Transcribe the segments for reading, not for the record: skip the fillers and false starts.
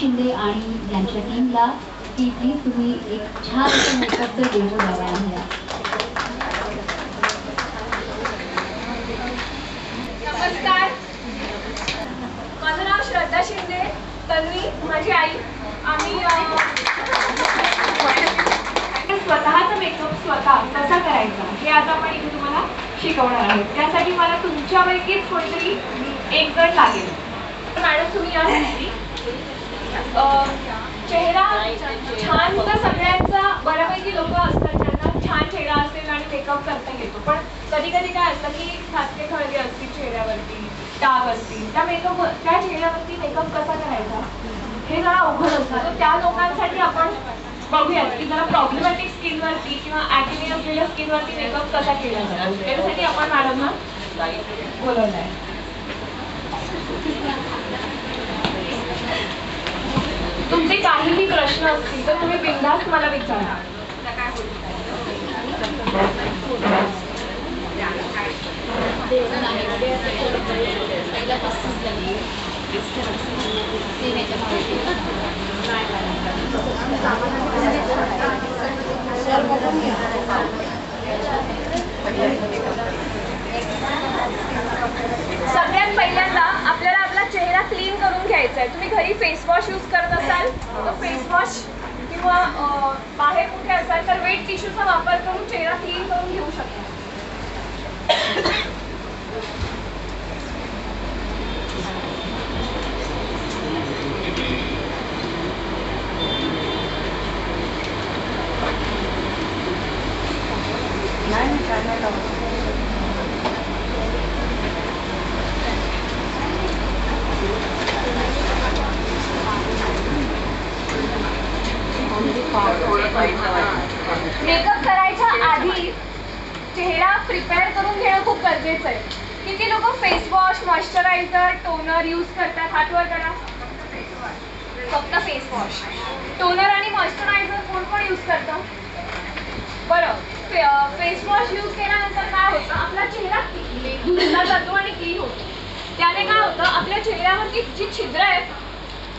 शिंदे आणि यांच्या टीमला की प्लीज तुम्ही एक छान असं मेकअपचं डेमो द्यावा आम्हाला. नमस्कार, माझं नाव श्रद्धा शिंदे, तन्वी माझी आई. आम्ही स्वतःचा मेकअप स्वतः कसा करायचा हे आज आपण इथे तुम्हाला शिकवणार आहोत. त्यासाठी मला तुमच्यापैकीच कोणतरी एक जण लागेल. मॅडम तुम्ही या. चेहरा छान तर सगळ्यांचा बऱ्यापैकी लोक असतात ज्यांना छान चेहरा असेल आणि मेकअप करता येतो, पण कधी कधी काय असतं की खासके खळगे असतील चेहऱ्यावरती, डाग असतील, त्या चेहऱ्यावरती मेकअप कसा करायचा हे जरा अवघड असतं. तर त्या लोकांसाठी आपण बघूयात की जरा प्रॉब्लेमॅटिक स्किनवरती किंवा ॲक्ने असलेल्या स्किनवरती मेकअप कसा केला जातो. त्यासाठी आपण मॅडमना बोलवलं आहे. तुमचे काहीही प्रश्न असतील तर तुम्ही बिनधास्त मला विचारा. सगळ्यात पहिल्यांदा आपल्याला आपला चेहरा क्लीन करून घ्यायचा आहे. तुम्ही घरी फेस वॉश यूज करत असाल तर फेस वॉश किंवा बाहेर कुठे असाल तर वेट टिश्यूचा वापर करून चेहरा क्लीन करून घेऊ शकता. मेकअप करायच्या आधी चेहरा प्रिपेअर करून घेणं खूप गरजेचं आहे. किती लोक face wash, moisturiser, toner use करतात? हातवर करा. फक्त फेस वॉश, टोनर आणि मॉइश्चरायझर कोण कोण यूज करतं? बरं, फेस वॉश यूज केल्यानंतर काय होतं, आपला चेहरा धुतला जातो आणि क्लीन होतो. त्याने काय होतं, आपल्या चेहऱ्यावरती जी छिद्र आहेत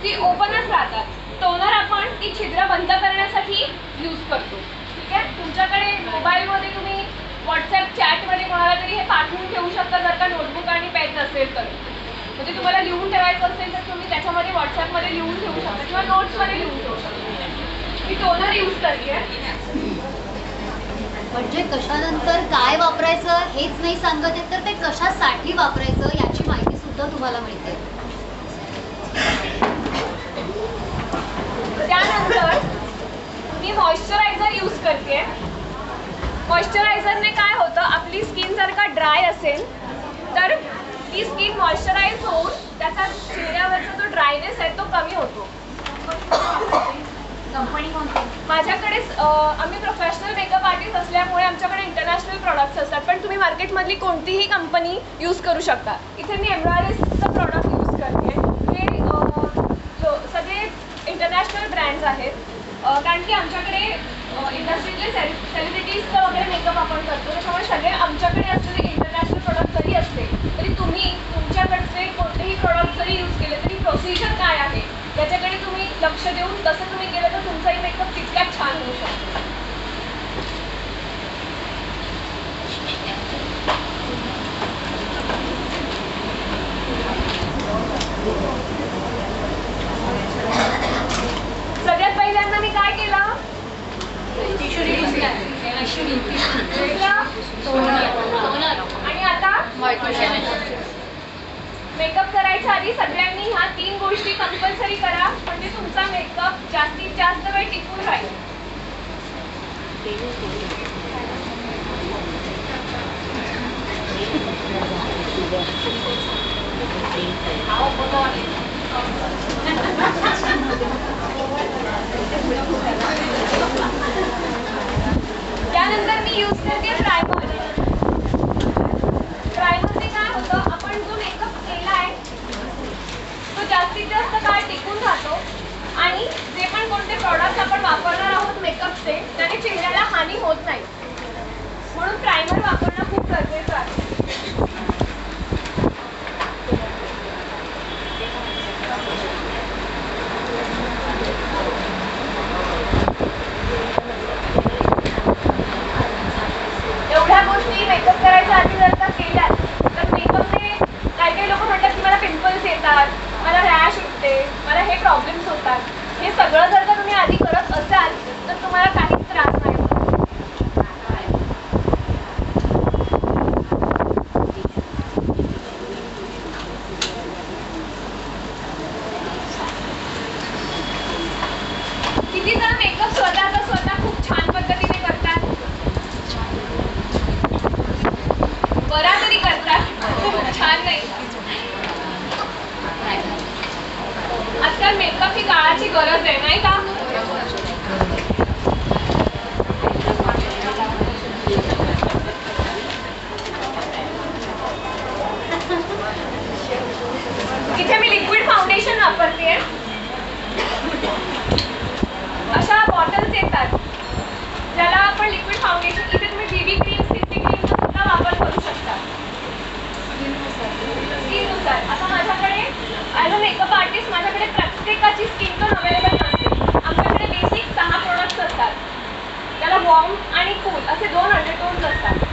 ती ओपनच राहतात. टोनर आपण ती छिद्र बंद करण्यासाठी यूज करतो. ठीक आहे, तुमच्याकडे मोबाईलमध्ये तुम्ही व्हॉट्सॲप चॅटमध्ये कोणाला तरी हे पाठवून ठेवू शकता जर का नोटबुक आणि पेन असेल तर. म्हणजे तुम्हाला लिहून ठेवायचं असेल तर तुम्ही त्याच्यामध्ये व्हॉट्सॲपमध्ये लिहून ठेवू शकता किंवा नोट्समध्ये लिहून ठेवू शकता. मी टोनर यूज करते. म्हणजे कशानंतर काय वापरायचं हेच नाही सांगत आहे तर ते कशासाठी वापरायचं याची माहिती सुद्धा तुम्हाला मिळते. त्यानंतर मी मॉइश्चरायझर यूज करते. मॉइश्चरायझरने काय होतं, आपली स्किन जर का ड्राय असेल तर ती स्किन मॉइश्चराईज होऊन त्याचा चेहऱ्यावरचा जो ड्रायनेस आहे तो कमी होतो. कंपनी कोणती? माझ्याकडे आम्ही प्रोफेशनल मेकअप आर्टिस्ट असल्यामुळे आमच्याकडे इंटरनॅशनल प्रॉडक्ट्स असतात, पण तुम्ही मार्केटमधली कोणतीही कंपनी यूज करू शकता. इथे मी एमआरएसचं प्रॉडक्ट यूज करते. हे सगळे इंटरनॅशनल ब्रँड्स आहेत, कारण की आमच्याकडे इंडस्ट्रीतले सेलिब्रिटीजचं वगैरे मेकअप आपण करतो, त्याच्यामुळे सगळे आमच्याकडे असलेले इंटरनॅशनल प्रोडक्ट जरी असले तरी तुम्ही तुमच्याकडचे कोणतेही प्रोडक्ट जरी यूज केले तरी प्रोसिजर काय आहे याच्याकडे तुम्ही लक्ष देऊन तसं तुम्ही केलं तर तुमचाही मेकअप तितक्याच छान होऊ शकतो. सगळ्यात पहिल्यांदा मी काय केलं, आणि आता मेकअप करायच्या आधी सगळ्यांनी ह्या 3 गोष्टी कंपल्सरी करा, म्हणजे तुमचा मेकअप जास्तीत जास्त वेळ टिकून राहील. त्यानंतर मी यूज करते प्रायमर. प्रायमरने काय होतं, आपण जो मेकअप केलाय तो जास्तीत जास्त काळ टिकून राहतो आणि जे पण कोणते प्रॉडक्ट आपण वापरणार आहोत मेकअपचे त्याने चेहऱ्याला हानी होत नाही, म्हणून प्रायमर वापरणं खूप गरजेचं आहे. असतात. हे सगळं जर का तुम्ही आधी करत असाल तर तुम्हाला काहीच त्रास नाही होत. किती जण मेकअप स्वतः खूप छान पद्धतीने करतात, बरा तरी करतात, छान नाही. आजकाल मेकअप ही काळाची गरज आहे, नाही का? इथे मी लिक्विड फाउंडेशन वापरते. अशा बॉटल्स येतात ज्याला आपण लिक्विड फाउंडेशन, इथे तुम्ही बीबी क्रीम, सीसी क्रीमचा सुद्धा वापर करू शकता स्किननुसार. आता माझ्याकडे ॲज अ मेकअप आर्टिस्ट माझ्याकडे प्रत्येकाची स्किन टोन अवेलेबल नसते. आमच्याकडे बेसिक 6 प्रोडक्ट्स असतात. त्याला वॉर्म आणि कूल असे 2 अंडरटोन्स असतात.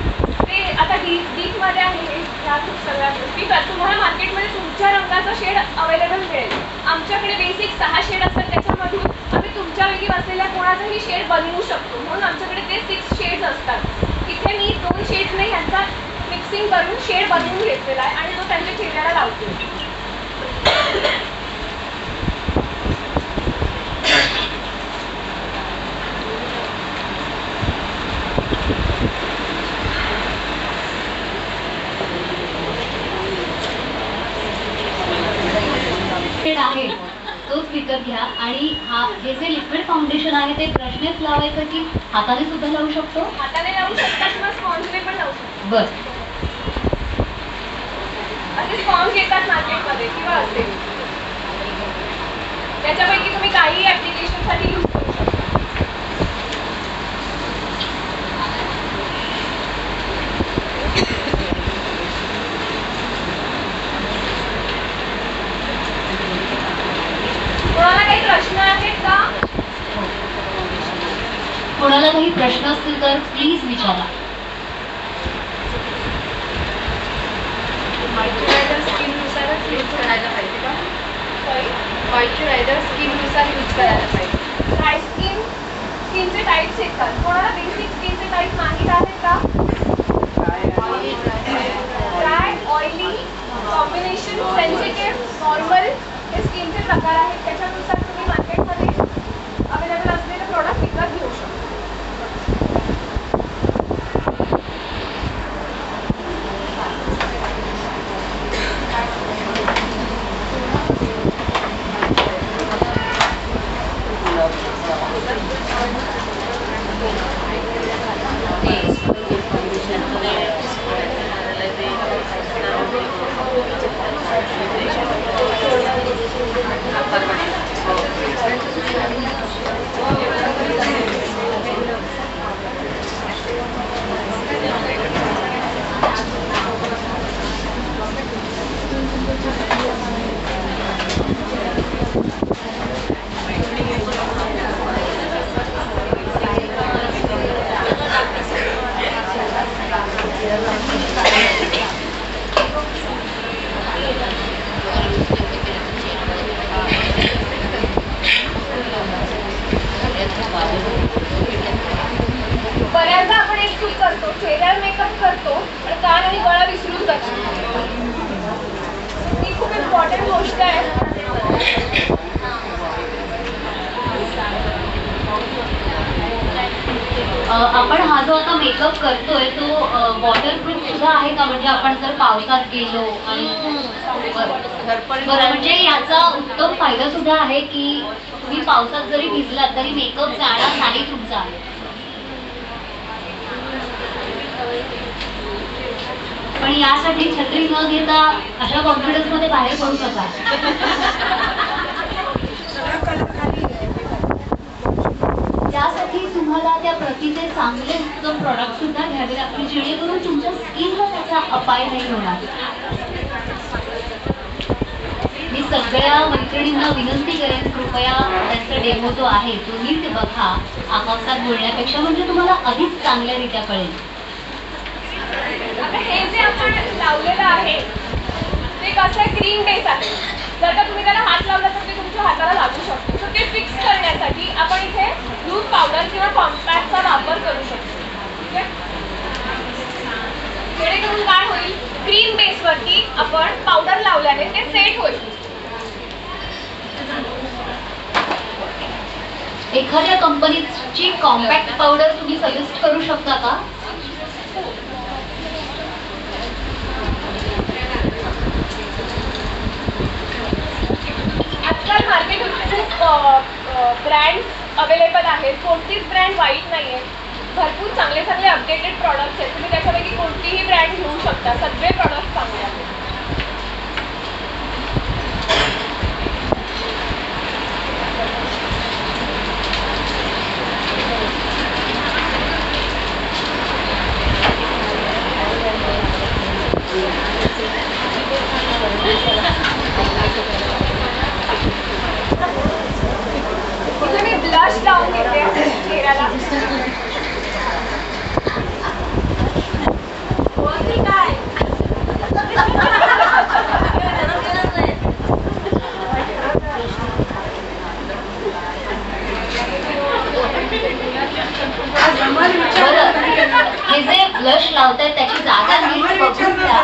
ते आता डीपमध्ये आहे ह्या खूप सगळ्या गोष्टी. तुम्हाला मार्केटमध्ये तुमच्या रंगाचा शेड अवेलेबल मिळेल. आमच्याकडे बेसिक 6 शेड असतात. त्याच्यामधून आम्ही तुमच्या वेळी असलेल्या कोणाचाही शेड बनवू शकतो, म्हणून आमच्याकडे ते 6 शेड्स असतात. इथे मी 2 शेड्सने ह्यांचा मिक्सिंग करून शेड बनवून घेतलेला आहे आणि तो त्यांच्या चेहऱ्याला लावतो. आहे तोच विकत घ्या. आणि हा हे जे लिक्विड फाउंडेशन आहे ते ब्रशनेच लावायचं की हाताने सुद्धा लावू शकतो? हाताने लावू शकता किंवा स्पॉन्जने पण लावू शकता. बर. असे स्पॉन्ज येतात मार्केटमध्ये किंवा असे, त्याच्यापैकी तुम्ही काही ऍप्लिकेशनसाठी यूज करू शकता. कोणाला काही प्रश्न आहेत का? कोणाला काही प्रश्न असतील तर प्लीज विचारा. मॉइश्चरायझर स्किननुसारच यूज करायला पाहिजे का? मॉइश्चरायझर स्किननुसार यूज करायला पाहिजे. ड्राय स्किनचे टाईप्स येतात. कोणाला बेसिक स्किनचे टाईप माहीत आहेत का? Dry, oily, combination, sensitive, normal हे स्किनचे प्रकार आहेत. त्याच्यानुसार तुम्ही मार्केटमध्ये अवेलेबल असलेले प्रोडक्ट विकत घेऊ शकता. बऱ्याचदा आपण एक चूक करतो, चेहऱ्यावर मेकअप करतो आणि कान आणि गळा विसरून जातो. ही खूप इम्पॉर्टंट गोष्ट आहे. आपण हा जो आता मेकअप करतोय तो वॉटरप्रूफ सुद्धा आहे का? म्हणजे आपण जर पावसात गेलो आणि बरं, म्हणजे याचा उत्तम फायदा सुद्धा आहे की तुम्ही पावसात जरी भिजलात तरी मेकअप जाणार नाही तुमचा. पण यासाठी छत्री न घेता अशा कॉन्फिडन्स मध्ये बाहेर पडू नका. त्यासाठी तुम्हाला त्या प्रतीचे चांगले उत्तम प्रॉडक्ट सुद्धा घ्यावे लागतील जेणेकरून तुमच्या स्किनला त्याचा अपाय नाही होणार. मी सगळ्या मैत्रिणींना विनंती करेन कृपया त्यांचा डेमो जो आहे तो नीट बघा. आपापसात बोलण्यापेक्षा म्हणजे तुम्हाला अधिक चांगल्यारीत्या कळेल. आता हे जे आपण लावलेलं आहे ते कसं क्रीम बेस आहे. जर का तुम्ही त्याला हात लावला तर ते तुमच्या हाताला लागू शकतो. एखाद्या कंपनीची कॉम्पॅक्ट पावडर तुम्ही सजेस्ट करू शकता का? आजकाल मार्केटमध्ये खूप ब्रँड्स अवेलेबल आहेत. कोणतीच ब्रँड वाईट नाही आहे. भरपूर चांगले चांगले अपडेटेड प्रॉडक्ट्स आहेत. तुम्ही त्याच्यापैकी कोणतीही ब्रँड घेऊ शकता. सगळे प्रॉडक्ट चांगले आहेत. इथे मी ब्लश लावून घेते चेहऱ्याला. बोलती काय? बरं, हे जे ब्लश लावतायत त्याची जागा नीट बघून घ्या.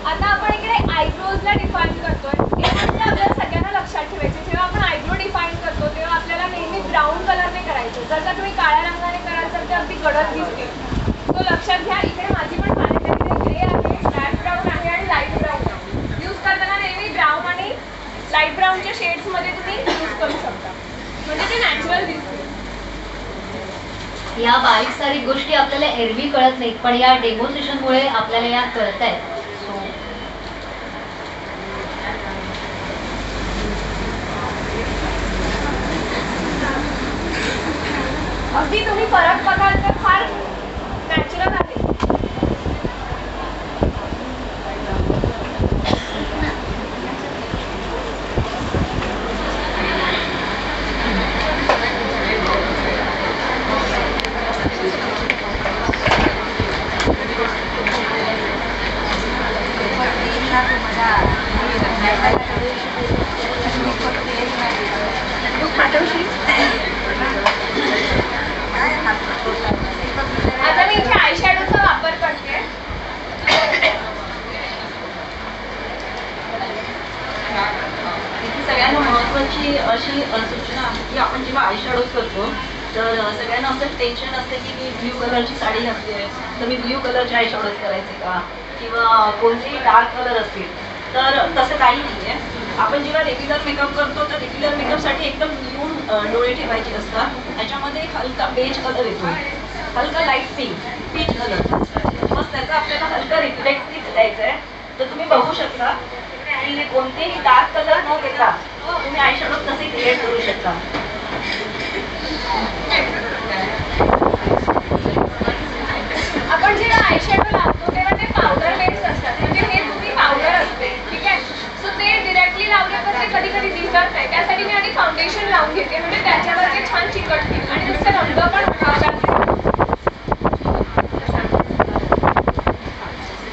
आता आपण इकडे आयब्रोजला डिफाईन करतोय. हे फक्त आपल्याला सगळ्यांना लक्षात ठेवायचे. जेव्हा आपण आयब्रो डिफाईन करतो तेव्हा आपल्याला नेहमी ब्राऊन कलरने करायचं. जर का तुम्ही काळ्या रंगाने कराल तर ते अगदी गडद दिसते. तो लक्षात घ्या. इकडे माझी पण पाण्याच्या ग्रे आहे, मॅट ब्राऊन आहे आणि लाईट ब्राऊन आहे. यूज करताना नेहमी ब्राऊन आणि लाईट ब्राऊनच्या शेड्समध्ये तुम्ही यूज करू शकता. म्हणजे ते नॅचरल दिसते. या बारीक सारीक गोष्टी आपल्याला एरवी कळत नाहीत, पण या डेमोन्स्ट्रेशनमुळे आपल्याला या कळत आहेत. अगदी तुम्ही फरक बघाल तर फार नॅचरल आहे. आता मी इथे आयशॅडोचा वापर करते. इथे सगळ्यांना महत्त्वाची अशी सूचना आहे की आपण जेव्हा आयशॅडोज करतो तर सगळ्यांना असं टेन्शन असतं की मी ब्ल्यू कलरची साडी घातली आहे तर मी ब्ल्यू कलरचे आयशॅडोज करायचे का, किंवा कोणतेही डार्क कलर असतील. तर तसं काही नाही आहे. आपण जेव्हा रेग्युलर मेकअप करतो तर रेग्युलर मेकअपसाठी एकदम न्यूड डोळे ठेवायचे असतात. त्याच्यामध्ये एक हलका बेज कलर येतो, हलका लाईट पिंक पीच कलर. मग त्याचा आपल्याला हलका रिफ्लेक्टिव्ह द्यायचा आहे. तर तुम्ही बघू शकता की कोणतेही डार्क कलर न घेता तुम्ही आयशॅडो कसे क्रिएट करू शकता. आपण जेव्हा आयशॅडो लावतो तेव्हा ते पावडर बेस्ड असतात. म्हणजे हे तुम्ही पावडर असते, ठीक आहे. सो ते डिरेक्टली लावल्यावर ते कधी कधी दिसत नाही. त्यासाठी मी आधी फाउंडेशन लावून घेते. म्हणजे त्याच्यावर ते छान चिकटते आणि नुसतं रंग पण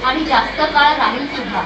आणि जास्त काळ राहील सुद्धा.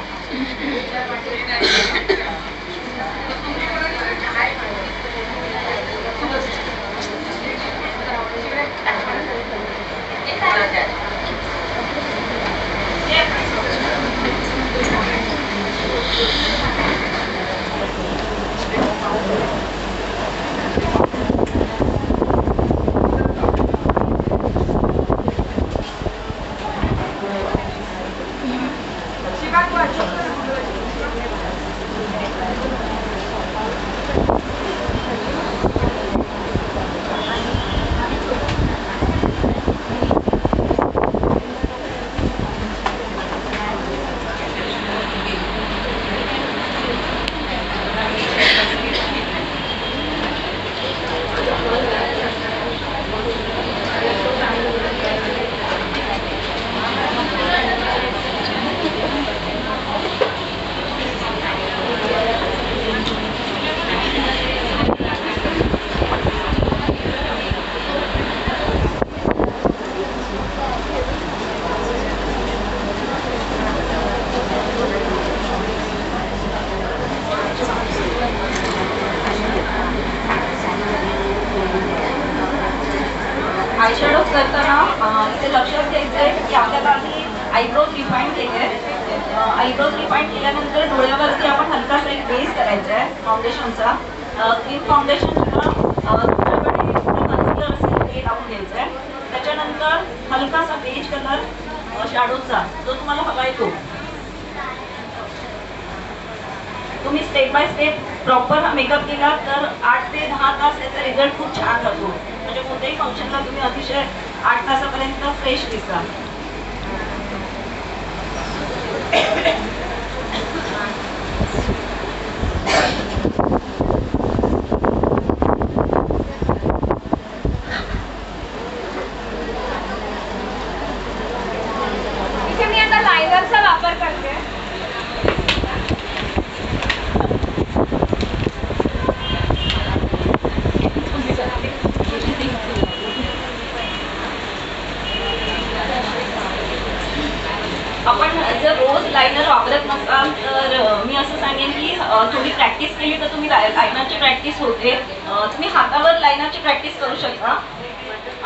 आयशॅडोज करताना इथे लक्षात घ्यायचं आहे की आपल्याला आधी आयब्रोज रिफाईन केले. आयब्रोज रिफाईन केल्यानंतर डोळ्यावरती आपण हलकासा एक बेस करायचा आहे फाउंडेशनचा. क्रीम फाउंडेशन तुमच्याकडे कन्सिलर असेल ते लावून घ्यायचं आहे. त्याच्यानंतर हलकासा बेज कलर शॅडोचा जो तुम्हाला हवा आहे तो. तुम्ही step by step proper makeup केला तर 8 ते 10 तास त्याचा रिझल्ट खूप छान राहतो. म्हणजे कोणत्याही फंक्शनला तुम्ही अतिशय 8 तासापर्यंत फ्रेश दिसता. इथे मी आता लायनरचा वापर करते. आपण जर रोज लायनर वापरत नसाल तर मी असं सांगेन की थोडी प्रॅक्टिस केली तर तुम्ही लायनरची प्रॅक्टिस होते. तुम्ही हातावर लायनरची प्रॅक्टिस करू शकता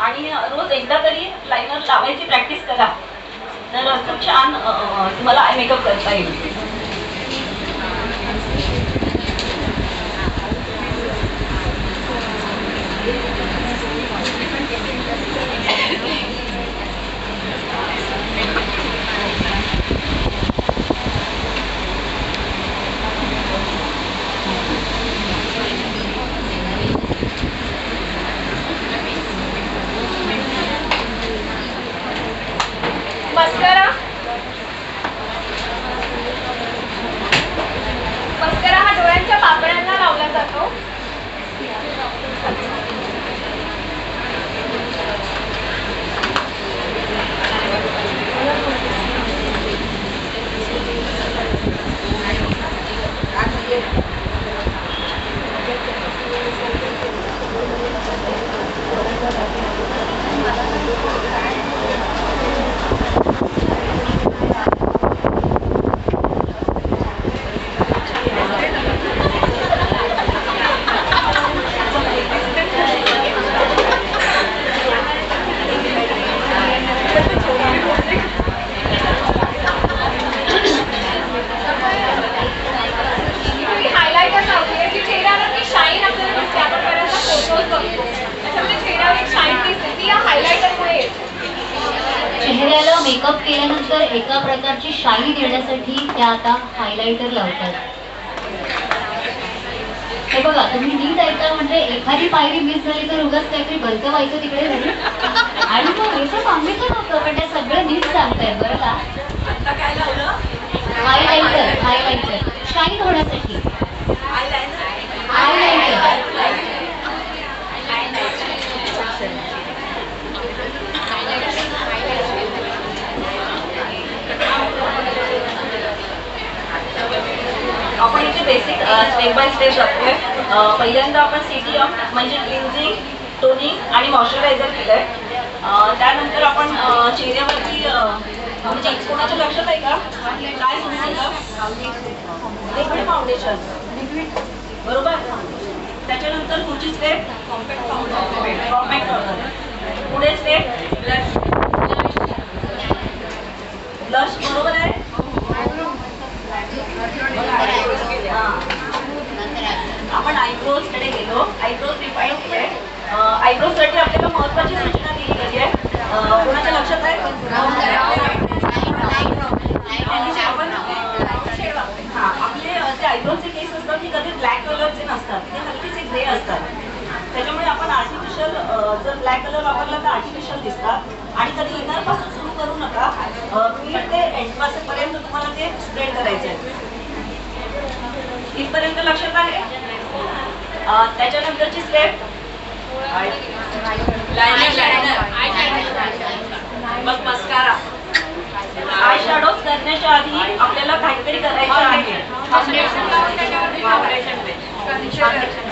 आणि रोज एकदा तरी लायनर लावायची प्रॅक्टिस करा तर खूप छान तुम्हाला आय मेकअप करता येईल. मस्करा हा डोळ्यांच्या पापण्यांना लावला जातो. चेहऱ्याला मेकअप केल्यानंतर एका प्रकारची शाईन येण्यासाठी त्या आता हायलाइटर लावतात. हे बघा, तुम्ही नीट ऐका, म्हणजे एखादी पायरी मिस झाली तर उगाच काहीतरी भलतं व्हायचं तिकडे घरी आणि मग हे तर सांगितलं नव्हतं, पण ते सगळं नीट सांगताय बरं का. आता काय लावलं? हायलाइटर शाईन होण्यासाठी. आपण इथे बेसिक स्टेप बाय स्टेप जातोय. पहिल्यांदा आपण CTM म्हणजे क्लिन्झिंग, टोनिंग आणि मॉइश्चरायझर केलंय. त्यानंतर आपण चेहऱ्यावरती म्हणजे कोणाच्या लक्षात आहे का काय सुरू लिक्विड फाउंडेशन बरोबर. त्याच्यानंतर पुढची स्टेप कॉम्पॅक्ट पावडर. पुढे स्टेप ब्लश बरोबर आहे. आपण आयब्रोज कडे गेलो. आयब्रोज रिफाईन केले. आयब्रोज साठी आपल्याला महत्त्वाची सूचना दिली गेली आहे. कोणाच्या लक्षात आहे? आपले जे आयब्रोजचे केस असतात ते कधी ब्लॅक कलरचे नसतात, ते हलकेचे ग्रे असतात. त्याच्यामुळे आपण आर्टिफिशियल जर ब्लॅक कलर वापरला तर आर्टिफिशियल दिसतात आणि कधी इनर पासून सुरू करू नका. मिड ते एंड पासून तुम्हाला ते स्प्रेड करायचं आहे. इथपर्यंत लक्षात आहे. त्याच्यानंतरची स्टेप मग मस्कारा. आय शॅडोज करण्याच्या आधी आपल्याला काहीतरी करायचं आहे.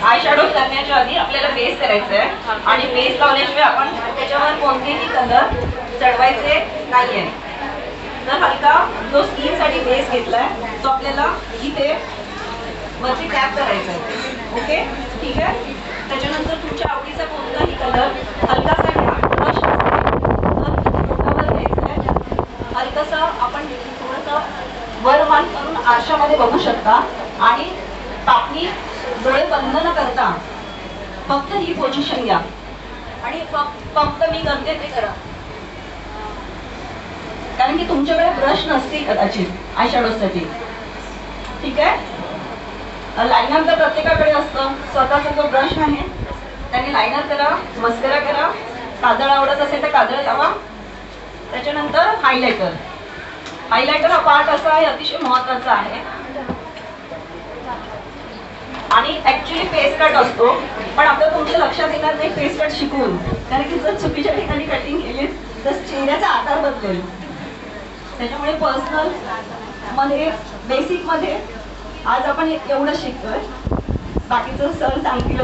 आय शॅडोज करण्याच्या आधी आपल्याला बेस करायचं आहे आणि बेस लावल्याशिवाय आपण त्याच्यावर कोणतेही कलर चढवायचे नाहीये. तर हलका जो स्किन साठी बेस घेतलाय तो आपल्याला इथे वरती टॅप करायचा आहे. ओके, ठीक आहे. त्याच्यानंतर तुमच्या आवडीचा कोणताही कलर हलकासा घ्या. आरशामध्ये बघू शकता आणि आपली डोळे बंद न करता फक्त ही पोझिशन घ्या आणि फक्त मी करते ते करा. कारण की तुमच्याकडे ब्रश नसतील कदाचित आय शॅडोसाठी. ठीक आहे, लायनर तर प्रत्येकाकडे असतं. स्वतःचा जो ब्रश आहे त्याने लायनर करा, मस्करा करा, काजळ आवडत असेल तर काजळ लावा. त्याच्यानंतर हायलायटर. हायलायटर हा पार्ट असा आहे, अतिशय महत्वाचा आहे आणि ऍक्च्युली फेस कट असतो, पण आता तुमच्या लक्षात येणार नाही फेस कट शिकून. कारण की जर चुकीच्या ठिकाणी कटिंग केली तर चेहऱ्याचा आकार बदलेल. त्याच्यामुळे पर्सनल मध्ये बेसिक मध्ये आज आपण एवढं शिकतोय. बाकीचं सर सांगतील